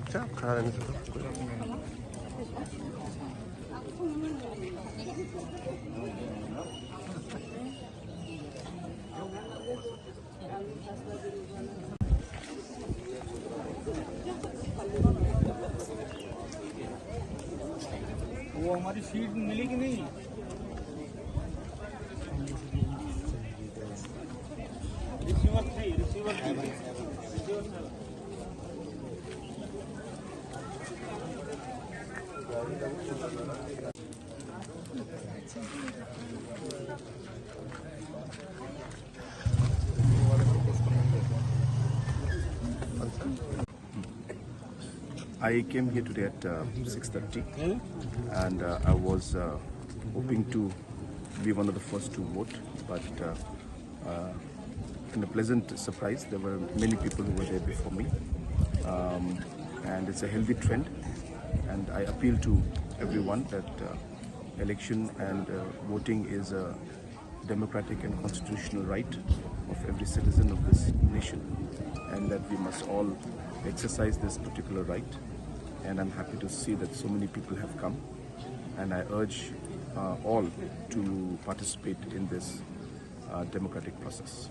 चुपचाप खड़ा रहने से वो हमारी सीट मिली कि नहीं? रिसीवर थी। I came here today at 6:30 and I was hoping to be one of the first to vote, but in a pleasant surprise, there were many people who were there before me, and it's a healthy trend, and I appeal to everyone that election and voting is a democratic and constitutional right of every citizen of this nation, and that we must all exercise this particular right. And I'm happy to see that so many people have come, and I urge all to participate in this democratic process.